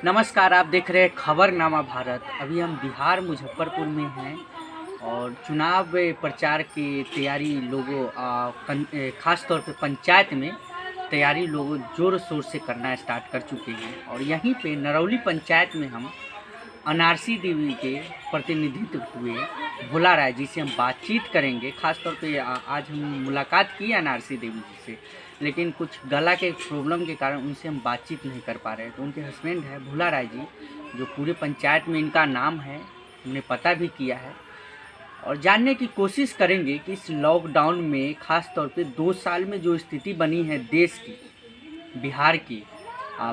नमस्कार, आप देख रहे हैं खबरनामा भारत। अभी हम बिहार मुजफ्फरपुर में हैं और चुनाव प्रचार की तैयारी खास तौर पे पंचायत में तैयारी लोग ज़ोर शोर से करना स्टार्ट कर चुके हैं। और यहीं पे नरौली पंचायत में हम अनारसी देवी के प्रतिनिधित्व हुए भोला राय जी से हम बातचीत करेंगे। खास तौर पे आज हम मुलाकात की अनारसी देवी जी से, लेकिन कुछ गला के प्रॉब्लम के कारण उनसे हम बातचीत नहीं कर पा रहे हैं। तो उनके हस्बैंड है भोला राय जी, जो पूरे पंचायत में इनका नाम है, हमने पता भी किया है और जानने की कोशिश करेंगे कि इस लॉकडाउन में खास तौर पे 2 साल में जो स्थिति बनी है देश की, बिहार की,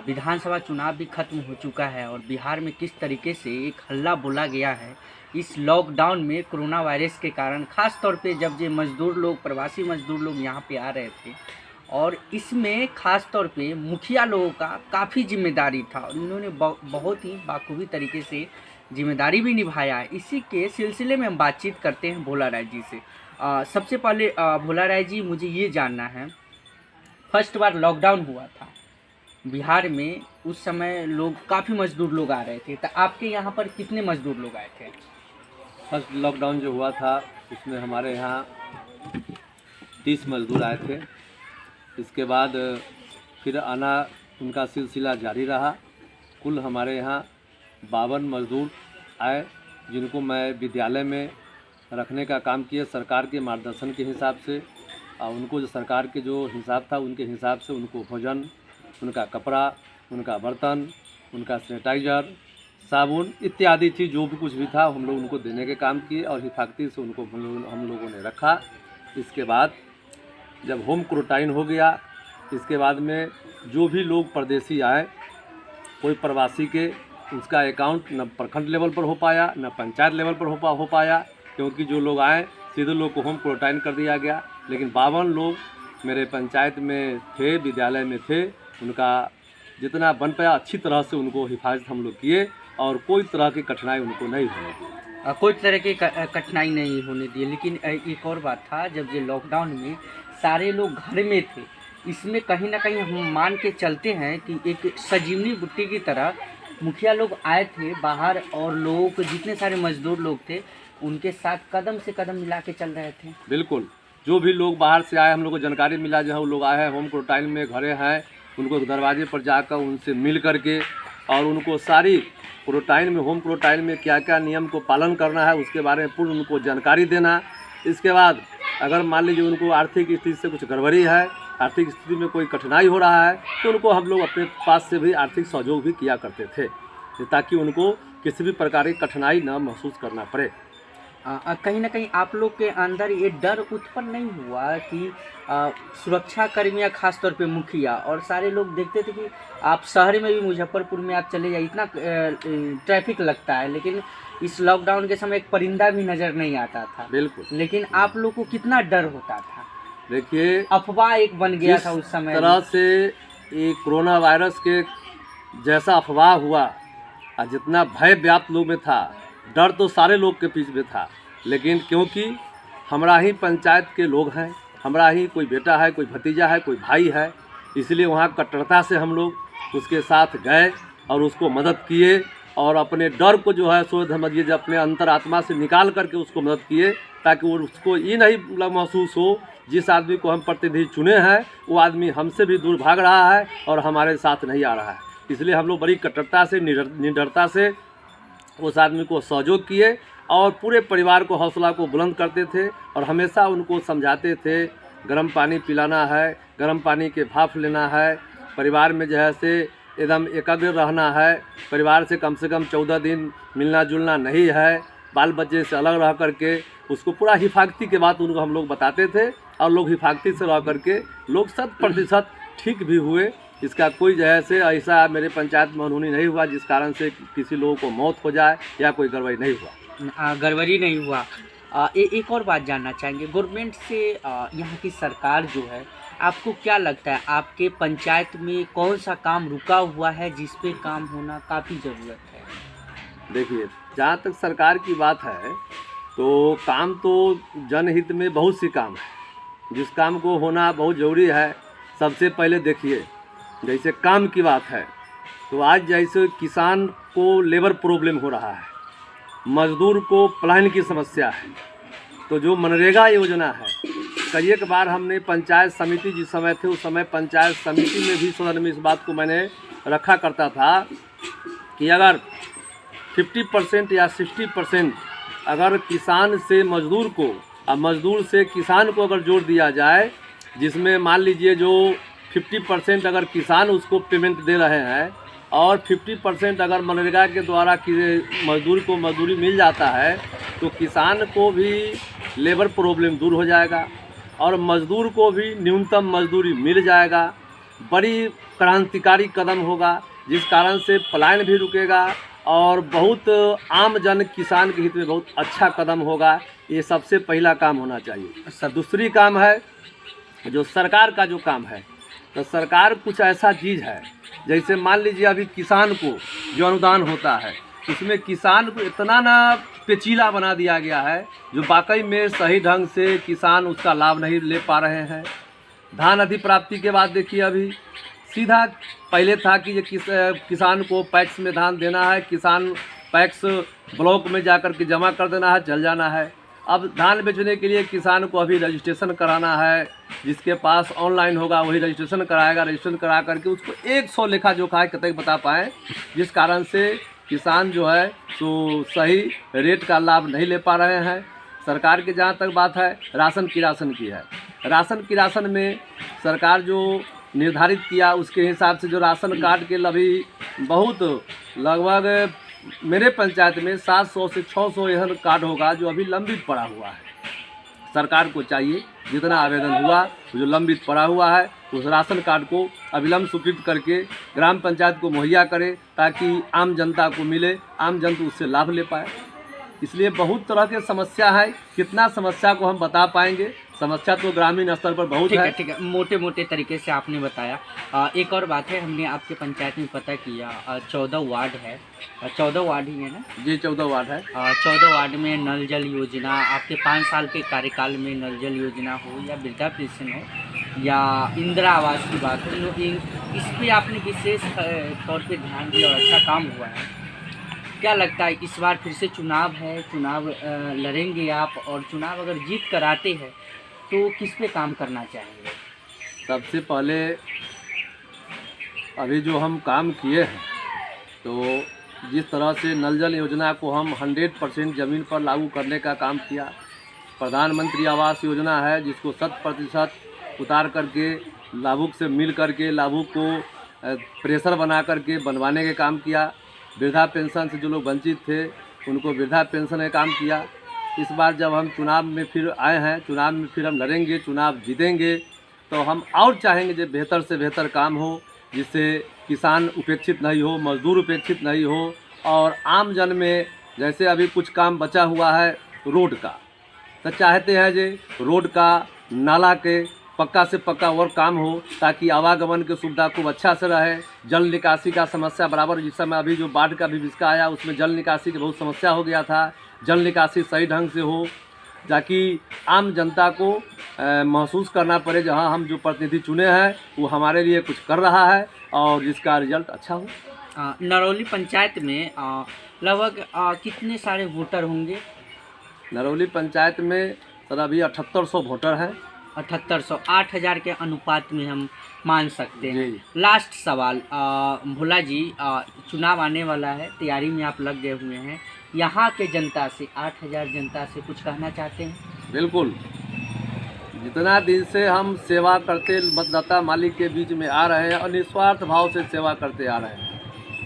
विधानसभा चुनाव भी खत्म हो चुका है और बिहार में किस तरीके से एक हल्ला बोला गया है इस लॉकडाउन में कोरोना वायरस के कारण। खास तौर पे जब ये मज़दूर लोग, प्रवासी मज़दूर लोग यहाँ पे आ रहे थे और इसमें खास तौर पे मुखिया लोगों का काफ़ी जिम्मेदारी था और इन्होंने बहुत ही बाखूबी तरीके से जिम्मेदारी भी निभाया है। इसी के सिलसिले में हम बातचीत करते हैं भोला राय जी से। सबसे पहले भोला राय जी, मुझे ये जानना है, फर्स्ट बार लॉकडाउन हुआ था बिहार में, उस समय लोग काफ़ी मज़दूर लोग आ रहे थे, तो आपके यहाँ पर कितने मज़दूर लोग आए थे? फर्स्ट लॉकडाउन जो हुआ था उसमें हमारे यहाँ 30 मज़दूर आए थे। इसके बाद फिर आना उनका सिलसिला जारी रहा। कुल हमारे यहाँ 52 मज़दूर आए, जिनको मैं विद्यालय में रखने का काम किया सरकार के मार्गदर्शन के हिसाब से। और उनको जो सरकार के जो हिसाब था उनके हिसाब से उनको भोजन, उनका कपड़ा, उनका बर्तन, उनका सैनिटाइज़र, साबुन इत्यादि चीज़ जो भी कुछ भी था हम लोग उनको देने के काम किए और हिफाजती से उनको हम लोगों ने रखा। इसके बाद जब होम क्वारंटाइन हो गया, इसके बाद में जो भी लोग परदेसी आए, कोई प्रवासी के उसका अकाउंट न प्रखंड लेवल पर हो पाया न पंचायत लेवल पर हो पाया, क्योंकि जो लोग आए सीधे लोग को होम क्वारंटाइन कर दिया गया। लेकिन 52 लोग मेरे पंचायत में थे, विद्यालय में थे, उनका जितना बन पाया अच्छी तरह से उनको हिफाजत हम लोग किए और कोई तरह की कठिनाई उनको नहीं होने दी। कोई तरह की कठिनाई नहीं होने दी। लेकिन एक और बात था, जब ये लॉकडाउन में सारे लोग घर में थे, इसमें कहीं ना कहीं हम मान के चलते हैं कि एक सजीवनी बुट्टी की तरह मुखिया लोग आए थे बाहर और लोगों को, जितने सारे मजदूर लोग थे उनके साथ कदम से कदम मिला के चल रहे थे। बिल्कुल, जो भी लोग बाहर से आए हम लोग को जानकारी मिला, जो है वो लोग आए हैं होम क्वारंटाइन में घरे हैं, उनको दरवाजे पर जाकर उनसे मिल करके और उनको सारी क्वारंटाइन में, होम क्वारंटाइन में क्या क्या नियम को पालन करना है उसके बारे में पूर्ण उनको जानकारी देना। इसके बाद अगर मान लीजिए उनको आर्थिक स्थिति से कुछ गड़बड़ी है, आर्थिक स्थिति में कोई कठिनाई हो रहा है, तो उनको हम लोग अपने पास से भी आर्थिक सहयोग भी किया करते थे, ताकि उनको किसी भी प्रकार की कठिनाई न महसूस करना पड़े। कहीं ना कहीं आप लोग के अंदर ये डर उत्पन्न नहीं हुआ कि सुरक्षा कर्मियाँ, खास तौर पे मुखिया और सारे लोग देखते थे कि आप शहर में भी, मुजफ्फरपुर में आप चले जाइए, इतना ट्रैफिक लगता है, लेकिन इस लॉकडाउन के समय एक परिंदा भी नज़र नहीं आता था। बिल्कुल। लेकिन आप लोग को कितना डर होता था? देखिए, अफवाह एक बन गया था उस समय। तरह से ये कोरोना वायरस के जैसा अफवाह हुआ और जितना भय व्याप्त लोग में था, डर तो सारे लोग के बीच में था, लेकिन क्योंकि हमारा ही पंचायत के लोग हैं, हमारा ही कोई बेटा है, कोई भतीजा है, कोई भाई है, इसलिए वहाँ कट्टरता से हम लोग उसके साथ गए और उसको मदद किए और अपने डर को जो है सो समझिए जब अपने अंतरात्मा से निकाल करके उसको मदद किए, ताकि वो उसको ये नहीं महसूस हो जिस आदमी को हम प्रतिनिधि चुने हैं वो आदमी हमसे भी दूर भाग रहा है और हमारे साथ नहीं आ रहा है। इसलिए हम लोग बड़ी कट्टरता से, निडरता से उस आदमी को सहयोग किए और पूरे परिवार को हौसला को बुलंद करते थे और हमेशा उनको समझाते थे, गर्म पानी पिलाना है, गर्म पानी के भाप लेना है, परिवार में जो है से एकदम एकाग्र रहना है, परिवार से कम 14 दिन मिलना जुलना नहीं है, बाल बच्चे से अलग रह करके उसको पूरा हिफाजती के बात उनको हम लोग बताते थे और लोग हिफाजती से रह करके लोग 100% ठीक भी हुए। इसका कोई जो है से ऐसा मेरे पंचायत में अनहोनी नहीं हुआ जिस कारण से किसी लोगों को मौत हो जाए या कोई गड़बड़ी नहीं हुआ। गड़बड़ी नहीं हुआ। एक और बात जानना चाहेंगे, गवर्नमेंट से यहाँ की सरकार जो है, आपको क्या लगता है आपके पंचायत में कौन सा काम रुका हुआ है जिस पे काम होना काफ़ी ज़रूरत है? देखिए, जहाँ तक सरकार की बात है तो काम तो जनहित में बहुत सी काम है, जिस काम को होना बहुत ज़रूरी है। सबसे पहले देखिए, जैसे काम की बात है तो आज जैसे किसान को लेबर प्रॉब्लम हो रहा है, मजदूर को पलायन की समस्या है, तो जो मनरेगा योजना है, कई एक बार हमने पंचायत समिति जिस समय थे उस समय पंचायत समिति में भी सदन में इस बात को मैंने रखा करता था कि अगर 50% या 60% अगर किसान से मजदूर को और मजदूर से किसान को अगर जोड़ दिया जाए, जिसमें मान लीजिए जो 50% अगर किसान उसको पेमेंट दे रहे हैं और 50% अगर मनरेगा के द्वारा कि मजदूर को मजदूरी मिल जाता है, तो किसान को भी लेबर प्रॉब्लम दूर हो जाएगा और मजदूर को भी न्यूनतम मजदूरी मिल जाएगा। बड़ी क्रांतिकारी कदम होगा, जिस कारण से पलायन भी रुकेगा और बहुत आम जन किसान के हित में बहुत अच्छा कदम होगा। ये सबसे पहला काम होना चाहिए। दूसरी काम है जो सरकार का जो काम है, तो सरकार कुछ ऐसा चीज़ है, जैसे मान लीजिए अभी किसान को जो अनुदान होता है उसमें किसान को इतना ना पेचीला बना दिया गया है जो वाकई में सही ढंग से किसान उसका लाभ नहीं ले पा रहे हैं। धान अधिप्राप्ति के बाद देखिए अभी सीधा पहले था कि ये किसान को पैक्स में धान देना है, किसान पैक्स ब्लॉक में जाकर के जमा कर देना है, चल जाना है। अब धान बेचने के लिए किसान को अभी रजिस्ट्रेशन कराना है, जिसके पास ऑनलाइन होगा वही रजिस्ट्रेशन कराएगा, रजिस्ट्रेशन करा करके उसको 100 लेखा जोखा है कतई बता पाएँ, जिस कारण से किसान जो है तो सही रेट का लाभ नहीं ले पा रहे हैं। सरकार के जहाँ तक बात है राशन की है, राशन में सरकार जो निर्धारित किया उसके हिसाब से जो राशन कार्ड के अभी बहुत लगभग मेरे पंचायत में 700 से 600 यह कार्ड होगा जो अभी लंबित पड़ा हुआ है। सरकार को चाहिए जितना आवेदन हुआ जो लंबित पड़ा हुआ है उस राशन कार्ड को अविलंब स्वीकृत करके ग्राम पंचायत को मुहैया करे, ताकि आम जनता को मिले, आम जनता उससे लाभ ले पाए। इसलिए बहुत तरह के समस्या है, कितना समस्या को हम बता पाएंगे, समस्या तो ग्रामीण स्तर पर बहुत है। ठीक है, मोटे मोटे तरीके से आपने बताया। एक और बात है, हमने आपके पंचायत में पता किया 14 वार्ड है, 14 वार्ड ही है ना जी? 14 वार्ड है। 14 वार्ड में नल जल योजना, आपके 5 साल के कार्यकाल में नल जल योजना हो या वृद्धा पेंशन हो या इंदिरा आवास की बात हो, इस पर आपने विशेष तौर पे ध्यान दिया और अच्छा काम हुआ है। क्या लगता है इस बार फिर से चुनाव है, चुनाव लड़ेंगे आप, और चुनाव अगर जीत कर आते हैं तो किस पे काम करना चाहेंगे? सबसे पहले अभी जो हम काम किए हैं, तो जिस तरह से नल जल योजना को हम 100% ज़मीन पर लागू करने का काम किया, प्रधानमंत्री आवास योजना है जिसको 100% उतार करके लाभुक से मिल करके लाभुक को प्रेशर बना करके बनवाने के काम किया, वृद्धा पेंशन से जो लोग वंचित थे उनको वृद्धा पेंशन का काम किया। इस बार जब हम चुनाव में फिर आए हैं, चुनाव में फिर हम लड़ेंगे, चुनाव जीतेंगे, तो हम और चाहेंगे जो बेहतर से बेहतर काम हो, जिससे किसान उपेक्षित नहीं हो, मजदूर उपेक्षित नहीं हो, और आम जन में जैसे अभी कुछ काम बचा हुआ है रोड का, तो चाहते हैं जो रोड का नाला के पक्का से पक्का और काम हो, ताकि आवागमन की सुविधा खूब अच्छा से रहे। जल निकासी का समस्या बराबर, जिस समय अभी जो बाढ़ का भी विस्का आया उसमें जल निकासी की बहुत समस्या हो गया था, जल निकासी सही ढंग से हो, ताकि आम जनता को महसूस करना पड़े जहाँ हम जो प्रतिनिधि चुने हैं वो हमारे लिए कुछ कर रहा है और जिसका रिजल्ट अच्छा हो। नरौली पंचायत में लगभग कितने सारे वोटर होंगे? नरौली पंचायत में सर अभी 7800 वोटर हैं। 7800, 8000 के अनुपात में हम मान सकते हैं। लास्ट सवाल, भोला जी, चुनाव आने वाला है, तैयारी में आप लग गए हुए हैं, यहाँ के जनता से, 8000 जनता से कुछ कहना चाहते हैं? बिल्कुल, जितना दिन से हम सेवा करते मतदाता मालिक के बीच में आ रहे हैं और निस्वार्थ भाव से सेवा करते आ रहे हैं,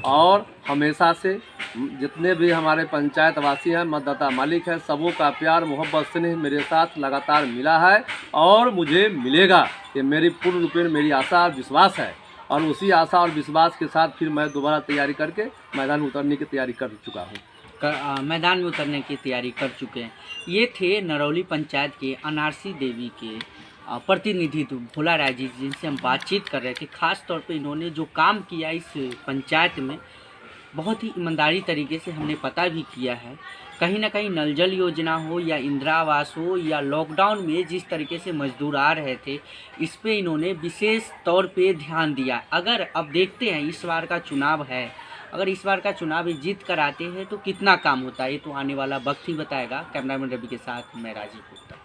और हमेशा से जितने भी हमारे पंचायत वासी हैं, मतदाता मालिक हैं, सबों का प्यार मोहब्बत स्नेह मेरे साथ लगातार मिला है और मुझे मिलेगा, ये मेरी पूर्ण रूपेण मेरी आशा और विश्वास है। और उसी आशा और विश्वास के साथ फिर मैं दोबारा तैयारी करके मैदान में उतरने की तैयारी कर चुका हूँ। मैदान में उतरने की तैयारी कर चुके हैं। ये थे नरौली पंचायत के अनारसी देवी के प्रतिनिधित्व भोला राय जी, जिनसे हम बातचीत कर रहे थे। ख़ास तौर पे इन्होंने जो काम किया इस पंचायत में बहुत ही ईमानदारी तरीके से हमने पता भी किया है कहीं ना कहीं नल जल योजना हो या इंदिरा आवास हो या लॉकडाउन में जिस तरीके से मजदूर आ रहे थे, इस पे इन्होंने विशेष तौर पे ध्यान दिया। अगर अब देखते हैं इस बार का चुनाव है, अगर इस बार का चुनाव ये जीत कर आते हैं तो कितना काम होता है, ये तो आने वाला वक्त ही बताएगा। कैमरामैन रवि के साथ मैं राजीव गुप्ता।